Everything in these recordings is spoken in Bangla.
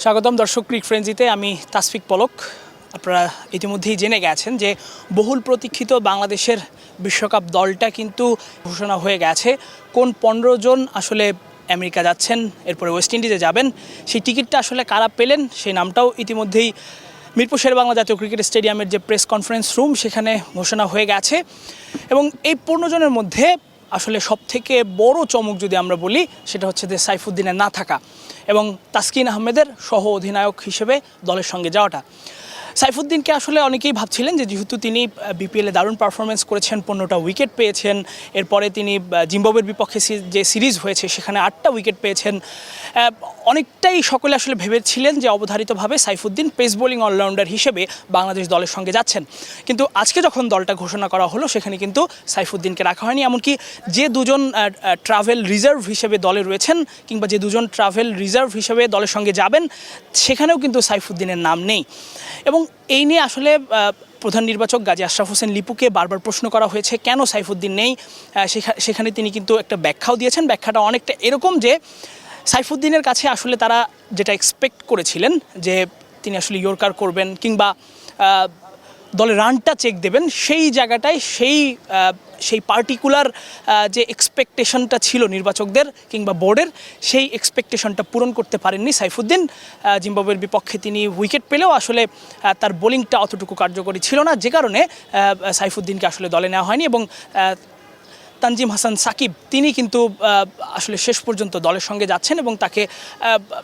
স্বাগতম দর্শক ক্রিক ফ্রেঞ্জিতে আমি তাসফিক পলক। আপনারা ইতিমধ্যেই জেনে গেছেন যে বহুল প্রতীক্ষিত বাংলাদেশের বিশ্বকাপ দলটা কিন্তু ঘোষণা হয়ে গেছে। কোন 15 জন আসলে আমেরিকা যাচ্ছেন, এরপরে ওয়েস্ট ইন্ডিজে যাবেন, সেই টিকিটটা আসলে কারা পেলেন সেই নামটাও ইতিমধ্যেই মিরপুর শেরেবাংলা জাতীয় ক্রিকেট স্টেডিয়ামের যে প্রেস কনফারেন্স রুম সেখানে ঘোষণা হয়ে গেছে। এবং এই 15 জনের মধ্যে আসলে সবথেকে বড় চমক যদি আমরা বলি সেটা হচ্ছে যে সাইফুদ্দিনের না থাকা এবং তাসকিন আহমেদের সহ অধিনায়ক হিসেবে দলের সঙ্গে যাওয়াটা। সাইফুদ্দিনকে আসলে অনেকেই ভাবছিলেন যে যেহেতু তিনি বিপিএলে দারুণ পারফরমেন্স করেছেন, 15টা উইকেট পেয়েছেন, এরপরে তিনি জিম্বাবুয়ের বিপক্ষে যে সিরিজ হয়েছে সেখানে 8টা উইকেট পেয়েছেন, অনেকটাই সকলে আসলে ভেবেছিলেন যে অবধারিতভাবে সাইফুদ্দিন পেস বোলিং অলরাউন্ডার হিসেবে বাংলাদেশ দলের সঙ্গে যাচ্ছেন। কিন্তু আজকে যখন দলটা ঘোষণা করা হলো সেখানে কিন্তু সাইফুদ্দিনকে রাখা হয়নি। এমনকি যে দুজন ট্রাভেল রিজার্ভ হিসেবে দলে রয়েছেন কিংবা যে দুজন ট্রাভেল রিজার্ভ হিসেবে দলের সঙ্গে যাবেন সেখানেও কিন্তু সাইফুদ্দিনের নাম নেই। এবং এই নিয়ে আসলে প্রধান নির্বাচক গাজী আশরাফ হোসেন লিপুকে বারবার প্রশ্ন করা হয়েছে কেন সাইফুদ্দিন নেই। সেখানে তিনি কিন্তু একটা ব্যাখ্যাও দিয়েছেন। ব্যাখ্যাটা অনেকটা এরকম যে সাইফুদ্দিনের কাছে আসলে তারা যেটা এক্সপেক্ট করেছিলেন যে তিনি আসলে ইয়র্কার করবেন কিংবা দলে রানটা চেক দেবেন, সেই জায়গাটায় সেই পার্টিকুলার যে এক্সপেকটেশনটা ছিল নির্বাচকদের কিংবা বোর্ডের, সেই এক্সপেকটেশনটা পূরণ করতে পারেননি সাইফুদ্দিন। জিম্বাবুয়ের বিপক্ষে তিনি উইকেট পেলেও আসলে তার বোলিংটা অতটুকু কার্যকরী ছিল না, যে কারণে সাইফুদ্দিনকে আসলে দলে নেওয়া হয়নি। এবং তানজিম হাসান সাকিব তিনি কিন্তু আসলে শেষ পর্যন্ত দলের সঙ্গে যাচ্ছেন এবং তাকে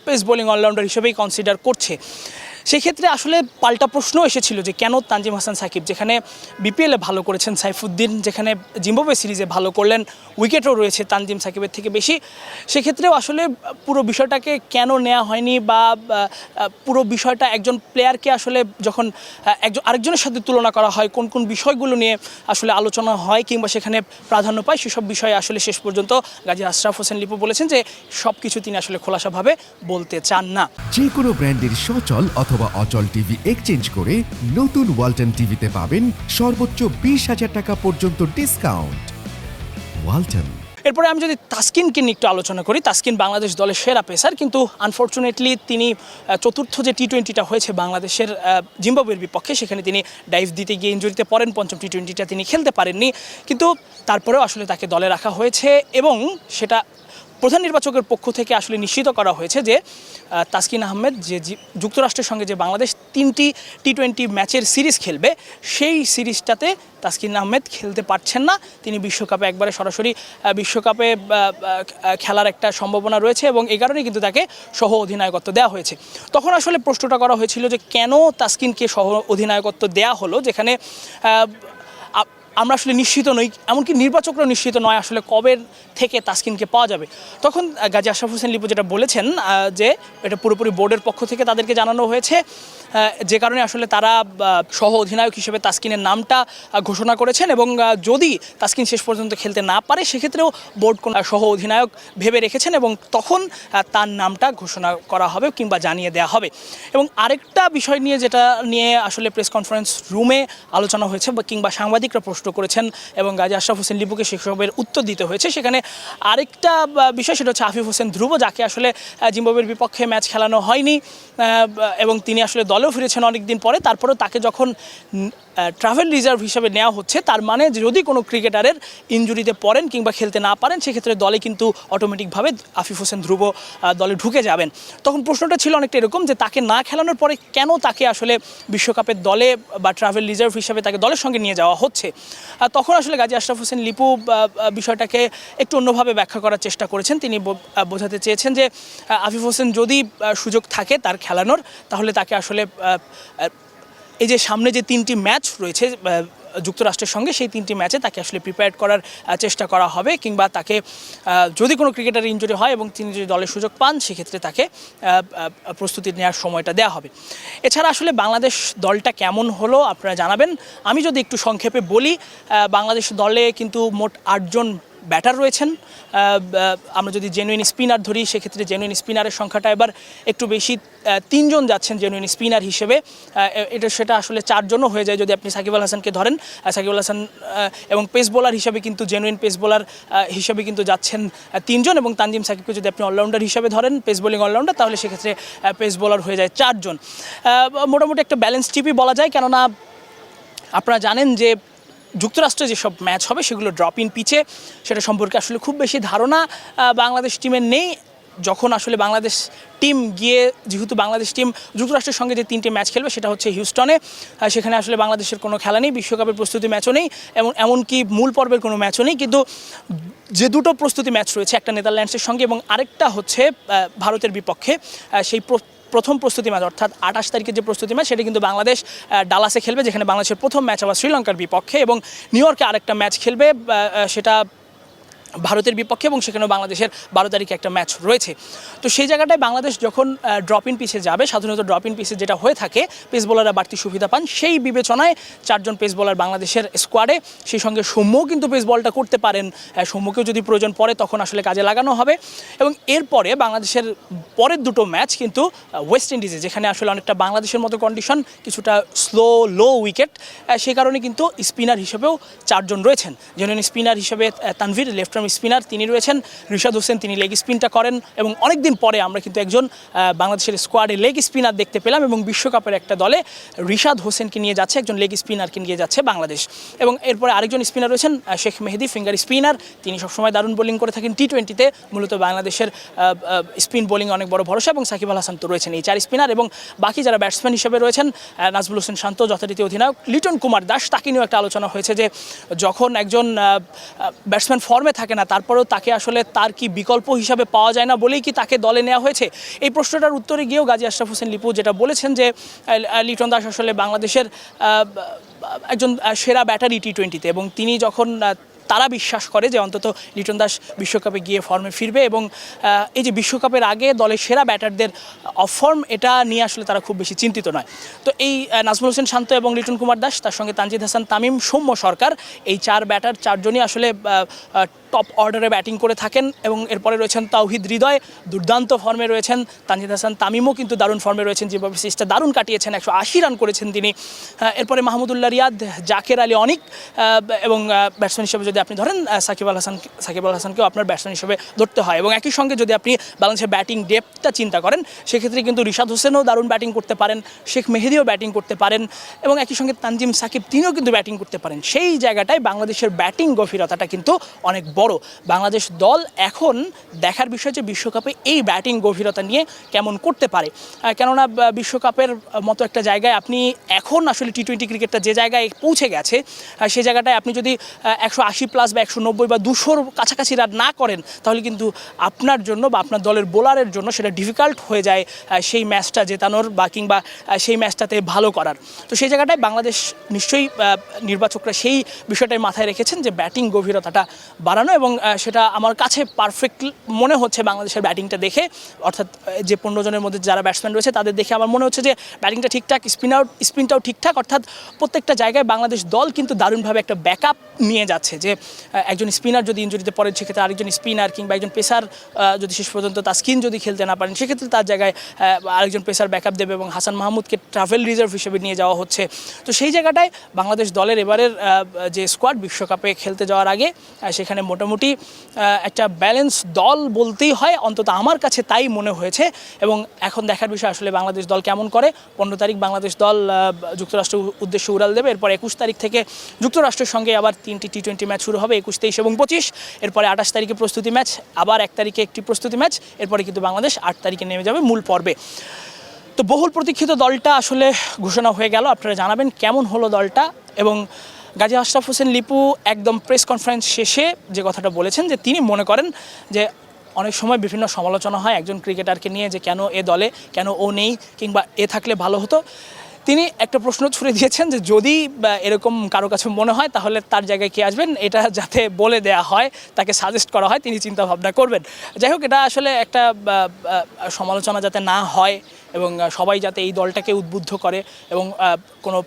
পেস বোলিং অলরাউন্ডার হিসেবেই কনসিডার করছে। সেক্ষেত্রে আসলে পাল্টা প্রশ্ন এসেছিল যে কেন তানজিম হাসান সাকিব, যেখানে বিপিএলে ভালো করেছেন সাইফুদ্দিন, যেখানে জিম্বাবুয়ে সিরিজে ভালো করলেন, উইকেটও রয়েছে তানজিম সাকিবের থেকে বেশি, সেক্ষেত্রেও আসলে পুরো বিষয়টাকে কেন নেওয়া হয়নি বা পুরো বিষয়টা একজন প্লেয়ারকে আসলে যখন আরেকজনের সাথে তুলনা করা হয় কোন কোন বিষয়গুলো নিয়ে আসলে আলোচনা হয় কিংবা সেখানে প্রাধান্য পায় সেসব বিষয়ে আসলে শেষ পর্যন্ত গাজী আশরাফ হোসেন লিপু বলেছেন যে সব কিছু তিনি আসলে খোলাসাভাবে বলতে চান না। যে কোনো ব্র্যান্ডের সচল অথবা অচল টিভি এক্সচেঞ্জ করে নতুন ওয়ালটন টিভিতে পাবেন সর্বোচ্চ 20,000 টাকা পর্যন্ত ডিসকাউন্ট। ওয়ালটন। এরপরে আমি যদি তাসকিনকে নিয়ে একটু আলোচনা করি, তাসকিন বাংলাদেশ দলের সেরা পেসার, কিন্তু আনফর্চুনেটলি তিনি চতুর্থ যে টি-20টা হয়েছে বাংলাদেশের জিম্বাবুয়ের বিপক্ষে সেখানে তিনি ডাইভ দিতে গিয়ে ইনজুরিতে পড়েন, পঞ্চম টি-20টা তিনি খেলতে পারেননি। কিন্তু তারপরেও আসলে তাকে দলে রাখা হয়েছে এবং সেটা প্রধান নির্বাচকের পক্ষ থেকে আসলে নিশ্চিত করা হয়েছে যে তাসকিন আহমেদ যে যুক্তরাষ্ট্রের সঙ্গে যে বাংলাদেশ 3টি টি-20 ম্যাচের সিরিজ খেলবে সেই সিরিজটাতে তাসকিন আহমেদ খেলতে পারছেন না। তিনি বিশ্বকাপে একবারে সরাসরি বিশ্বকাপে খেলার একটা সম্ভাবনা রয়েছে এবং এই কারণেই কিন্তু তাকে সহ অধিনায়কত্ব দেওয়া হয়েছে। তখন আসলে প্রশ্নটা করা হয়েছিল যে কেন তাসকিনকে সহ অধিনায়কত্ব দেওয়া হলো, যেখানে আমরা আসলে নিশ্চিত নই, এমনকি নির্বাচকরা নিশ্চিত নয় আসলে কবে থেকে তাসকিনকে পাওয়া যাবে। তখন গাজী আশরাফ হোসেন লিপু যেটা বলেছেন যে এটা পুরোপুরি বোর্ডের পক্ষ থেকে তাদেরকে জানানো হয়েছে, যে কারণে আসলে তারা সহ অধিনায়ক হিসেবে তাসকিনের নামটা ঘোষণা করেছেন এবং যদি তাসকিন শেষ পর্যন্ত খেলতে না পারে সেক্ষেত্রেও বোর্ড কোন সহ অধিনায়ক ভেবে রেখেছেন এবং তখন তার নামটা ঘোষণা করা হবে কিংবা জানিয়ে দেওয়া হবে। এবং আরেকটা বিষয় নিয়ে যেটা নিয়ে আসলে প্রেস কনফারেন্স রুমে আলোচনা হয়েছে বা কিংবা সাংবাদিকরা প্রশ্ন করেছেন এবং গাজী আশরাফ হোসেন লিপুকে সেসবের উত্তর দিতে হয়েছে, সেখানে আরেকটা বিষয় সেটা হচ্ছে আফিফ হোসেন ধ্রুব, যাকে আসলে জিম্বাবুয়ের বিপক্ষে ম্যাচ খেলানো হয়নি এবং তিনি আসলে দলেও ফিরেছেন অনেক দিন পরে। তারপরেও তাকে যখন ট্রাভেল রিজার্ভ হিসেবে নেওয়া হচ্ছে, তার মানে যদি কোনো ক্রিকেটারের ইনজুরিতে পড়েন কিংবা খেলতে না পারেন সেক্ষেত্রে দলে কিন্তু অটোমেটিকভাবে আফিফ হোসেন ধ্রুব দলে ঢুকে যাবেন। তখন প্রশ্নটা ছিল অনেকটা এরকম যে তাকে না খেলানোর পরে কেন তাকে আসলে বিশ্বকাপের দলে বা ট্রাভেল রিজার্ভ হিসেবে তাকে দলের সঙ্গে নিয়ে যাওয়া হচ্ছে। তখন আসলে গাজী আশরাফ হোসেন লিপু বিষয়টাকে একটু অন্যভাবে ব্যাখ্যা করার চেষ্টা করেছেন। তিনি বোঝাতে চেয়েছেন যে আফিফ হোসেন যদি সুযোগ থাকে তার খেলানোর, তাহলে তাকে আসলে এই যে সামনে যে 3টি ম্যাচ রয়েছে যুক্তরাষ্ট্রের সঙ্গে, সেই 3টি ম্যাচে তাকে আসলে প্রিপেয়ার করার চেষ্টা করা হবে কিংবা তাকে যদি কোনো ক্রিকেটার ইনজুরি হয় এবং তিনি যদি দলের সুযোগ পান সেক্ষেত্রে তাকে প্রস্তুতি নেওয়ার সময়টা দেওয়া হবে। এছাড়া আসলে বাংলাদেশ দলটা কেমন হলো আপনারা জানাবেন। আমি যদি একটু সংক্ষেপে বলি, বাংলাদেশ দলে কিন্তু মোট 8 জন ব্যাটার রয়েছেন। আমরা যদি জেনুইন স্পিনার ধরি সেক্ষেত্রে জেনুইন স্পিনারের সংখ্যাটা এবার একটু বেশি, 3 জন যাচ্ছেন জেনুইন স্পিনার হিসেবে। সেটা আসলে 4 জনও হয়ে যায় যদি আপনি সাকিব আল হাসানকে ধরেন। সাকিব আল হাসান এবং পেস বোলার হিসাবে কিন্তু জেনুইন পেস বোলার হিসেবে কিন্তু যাচ্ছেন 3 জন, এবং তানজিম সাকিবকে যদি আপনি অলরাউন্ডার হিসেবে ধরেন, পেস বোলিং অলরাউন্ডার, তাহলে সেক্ষেত্রে পেস বোলার হয়ে যায় 4 জন। মোটামুটি একটা ব্যালেন্স টিপই বলা যায়, কেননা আপনারা জানেন যে যুক্তরাষ্ট্রে যেসব ম্যাচ হবে সেগুলো ড্রপ ইন পিচে, সেটা সম্পর্কে আসলে খুব বেশি ধারণা বাংলাদেশ টিমের নেই। যখন আসলে বাংলাদেশ টিম গিয়ে, যেহেতু বাংলাদেশ টিম যুক্তরাষ্ট্রের সঙ্গে যে 3টে ম্যাচ খেলবে সেটা হচ্ছে হিউস্টনে, সেখানে আসলে বাংলাদেশের কোনো খেলা নেই, বিশ্বকাপের প্রস্তুতি ম্যাচও নেই, এমনকি মূল পর্বের কোনো ম্যাচও নেই। কিন্তু যে দুটো প্রস্তুতি ম্যাচ রয়েছে, একটা নেদারল্যান্ডসের সঙ্গে এবং আরেকটা হচ্ছে ভারতের বিপক্ষে, সেই প্রথম প্রস্তুতি ম্যাচ অর্থাৎ 28 তারিখের যে প্রস্তুতি ম্যাচ সেটা কিন্তু বাংলাদেশ ডালাসে খেলবে, যেখানে বাংলাদেশের প্রথম ম্যাচ আবার শ্রীলঙ্কার বিপক্ষে, এবং নিউ ইয়র্কে আরেকটা ম্যাচ খেলবে, সেটা ভারতের বিপক্ষে, এবং সেখানেও বাংলাদেশের 12 তারিখে একটা ম্যাচ রয়েছে। তো সেই জায়গাটায় বাংলাদেশ যখন ড্রপ ইন পিচে যাবে, সাধারণত ড্রপ ইন পিচে যেটা হয়ে থাকে, পেস বোলাররা বাড়তি সুবিধা পান, সেই বিবেচনায় 4 জন পেস বোলার বাংলাদেশের স্কোয়াডে। সেই সঙ্গে সৌম্যও কিন্তু পেস বলটা করতে পারেন, সৌম্যকেও যদি প্রয়োজন পড়ে তখন আসলে কাজে লাগানো হবে। এবং এরপরে বাংলাদেশের পরের দুটো ম্যাচ কিন্তু ওয়েস্ট ইন্ডিজে, যেখানে আসলে অনেকটা বাংলাদেশের মতো কন্ডিশন, কিছুটা লো উইকেট, সেই কারণে কিন্তু স্পিনার হিসেবেও 4 জন রয়েছেন। জেনুইন স্পিনার হিসেবে তানভীর, লেফট স্পিনার তিনি রয়েছেন, রিশাদ হোসেন তিনি লেগ স্পিনটা করেন, এবং অনেকদিন পরে আমরা কিন্তু একজন বাংলাদেশের স্কোয়াডে লেগ স্পিনার দেখতে পেলাম, এবং বিশ্বকাপের একটা দলে রিশাদ হোসেনকে নিয়ে যাচ্ছে, একজন লেগ স্পিনারকে নিয়ে যাচ্ছে বাংলাদেশ। এবং এরপরে আরেকজন স্পিনার রয়েছেন শেখ মেহেদি, ফিঙ্গার স্পিনার, তিনি সবসময় দারুণ বোলিং করে থাকেন টি-20-তে, মূলত বাংলাদেশের স্পিন বোলিং অনেক বড় ভরসা, এবং সাকিব আল হাসান তো রয়েছেন এই 4 স্পিনার। এবং বাকি যারা ব্যাটসম্যান হিসেবে রয়েছেন, নাজমুল হোসেন শান্ত যথারীতি অধিনায়ক, লিটন কুমার দাস, তাকে নিয়েও একটা আলোচনা হয়েছে যে যখন একজন ব্যাটসম্যান ফর্মে থাকে না, তারপরেও তাকে আসলে তার কি বিকল্প হিসাবে পাওয়া যায় না বলেই কি তাকে দলে নেওয়া হয়েছে। এই প্রশ্নটার উত্তরে গিয়েও গাজী আশরাফ হোসেন লিপু যেটা বলেছেন যে লিটন দাস আসলে বাংলাদেশের একজন সেরা ব্যাটারি টি-20-তে, এবং তিনি যখন তারা বিশ্বাস করে যে অন্তত লিটন দাস বিশ্বকাপে গিয়ে ফর্মে ফিরবে, এবং এই যে বিশ্বকাপের আগে দলের সেরা ব্যাটারদের অফ ফর্ম, এটা নিয়ে আসলে তারা খুব বেশি চিন্তিত নয়। তো এই নাজমুল হোসেন শান্ত এবং লিটন কুমার দাস, তার সঙ্গে তানজিদ হাসান তামিম, সৌম্য সরকার, এই 4 ব্যাটার 4 জনই আসলে টপ অর্ডারে ব্যাটিং করে থাকেন। এবং এরপরে রয়েছেন তাওহিদ হৃদয়, দুর্দান্ত ফর্মে রয়েছেন। তানজিদ হাসান তামিমও কিন্তু দারুণ ফর্মে রয়েছেন, যেভাবে সিরিজটা দারুণ কাটিয়েছেন, 180 রান করেছেন তিনি। এরপরে মাহমুদুল্লাহ রিয়াদ, জাকের আলী অনিক, এবং ব্যাটসম্যান হিসেবে যদি আপনি ধরেন সাকিব আল হাসানকেও আপনার ব্যাটসম্যান হিসেবে ধরতে হয়। এবং একই সঙ্গে যদি আপনি বাংলাদেশের ব্যাটিং ডেপথটা চিন্তা করেন, সেক্ষেত্রে কিন্তু রিশাদ হোসেনও দারুণ ব্যাটিং করতে পারেন, শেখ মেহেদিও ব্যাটিং করতে পারেন, এবং একই সঙ্গে তানজিম সাকিব তিনিও কিন্তু ব্যাটিং করতে পারেন। সেই জায়গাটায় বাংলাদেশের ব্যাটিং গভীরতাটা কিন্তু অনেক বড়। বাংলাদেশ দল এখন দেখার বিষয় যে বিশ্বকাপে এই ব্যাটিং গভীরতা নিয়ে কেমন করতে পারে, কেননা বিশ্বকাপের মতো একটা জায়গায় আপনি এখন আসলে টি-20 ক্রিকেটটা যে জায়গায় পৌঁছে গেছে, সেই জায়গাটায় আপনি যদি 180+ বা 190 বা 200-র কাছাকাছি রান না করেন, তাহলে কিন্তু আপনার জন্য বা আপনার দলের বোলারের জন্য সেটা ডিফিকাল্ট হয়ে যায় সেই ম্যাচটা জেতানোর বা কিংবা সেই ম্যাচটাতে ভালো করার। তো সেই জায়গাটায় বাংলাদেশ নিশ্চয়ই নির্বাচকরা সেই বিষয়টাই মাথায় রেখেছেন যে ব্যাটিং গভীরতাটা বাড়ানো, এবং সেটা আমার কাছে পারফেক্ট মনে হচ্ছে বাংলাদেশের ব্যাটিংটা দেখে, অর্থাৎ যে 15 জনের মধ্যে যারা ব্যাটসম্যান রয়েছে তাদের দেখে আমার মনে হচ্ছে যে ব্যাটিংটা ঠিকঠাক, স্পিনটাও ঠিকঠাক, অর্থাৎ প্রত্যেকটা জায়গায় বাংলাদেশ দল কিন্তু দারুণভাবে একটা ব্যাকআপ নিয়ে যাচ্ছে। যে একজন স্পিনার যদি ইনজুরিতে পড়ে, সেক্ষেত্রে আরেকজন স্পিনার কিংবা একজন পেসার যদি শেষ পর্যন্ত তাসকিন যদি খেলতে না পারেন, সেক্ষেত্রে তার জায়গায় আরেকজন পেসার ব্যাকআপ দেবে, এবং হাসান মাহমুদকে ট্রাভেল রিজার্ভ হিসেবে নিয়ে যাওয়া হচ্ছে। তো সেই জায়গাটায় বাংলাদেশ দলের এবারের যে স্কোয়াড বিশ্বকাপে খেলতে যাওয়ার আগে, সেখানে মোটামুটি একটা ব্যালেন্স দল বলতেই হয়, অন্তত আমার কাছে তাই মনে হয়েছে। এবং এখন দেখার বিষয় আসলে বাংলাদেশ দল কেমন করে। 15 তারিখ বাংলাদেশ দল যুক্তরাষ্ট্র উদ্দেশ্যে উড়াল দেবে, এরপর 21 তারিখ থেকে যুক্তরাষ্ট্রের সঙ্গে আবার 3টি টি-20 ম্যাচ শুরু হবে, 21, 23 এবং 25। এরপরে 28 তারিখে প্রস্তুতি ম্যাচ, আবার 1 তারিখে একটি প্রস্তুতি ম্যাচ, এরপরে কিন্তু বাংলাদেশ 8 তারিখে নেমে যাবে মূল পর্বে। তো বহুল প্রতীক্ষিত দলটা আসলে ঘোষণা হয়ে গেল। আপনারা জানাবেন কেমন হলো দলটা। এবং গাজী আশরাফ হোসেন লিপু একদম প্রেস কনফারেন্স শেষে যে কথাটা বলেছেন, যে তিনি মনে করেন যে অনেক সময় বিভিন্ন সমালোচনা হয় একজন ক্রিকেটারকে নিয়ে, যে কেন এ দলে, কেন ও নেই, কিংবা এ থাকলে ভালো হতো। তিনি একটা প্রশ্ন ছুড়ে দিয়েছেন যে যদি এরকম কারো কাছে মনে হয় তাহলে তার জায়গায় কে আসবেন, এটা যাতে বলে দেয়া হয়, তাকে সাজেস্ট করা হয়, তিনি চিন্তা ভাবনা করবেন। যাই হোক, এটা আসলে একটা সমালোচনা যাতে না হয়, এবং সবাই যাতে এই দলটাকে উদ্বুদ্ধ করে, এবং কোনো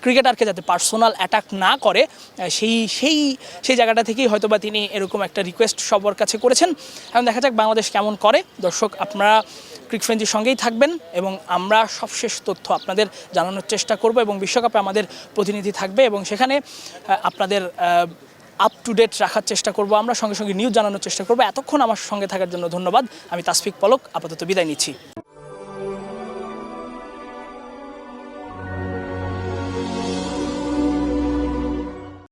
ক্রিকেটারকে যাতে পার্সোনাল অ্যাটাক না করে সেই জায়গাটা থেকেই হয়তোবা তিনি এরকম একটা রিকোয়েস্ট সবার কাছে করেছেন। এখন দেখা যাক বাংলাদেশ কেমন করে। দর্শক, আপনারা ক্রিকফ্রেঞ্চির সঙ্গেই থাকবেন এবং আমরা সবশেষ তথ্য আপনাদের জানানোর চেষ্টা করব এবং বিশ্বকাপে আমাদের প্রতিনিধি থাকবে এবং সেখানে আপনাদের আপ টু ডেট রাখার চেষ্টা করব। আমরা সঙ্গে সঙ্গে নিউজ জানানোর চেষ্টা করব। এতক্ষণ আমার সঙ্গে থাকার জন্য ধন্যবাদ। আমি তাসফিক পলক আপাতত বিদায় নিচ্ছি।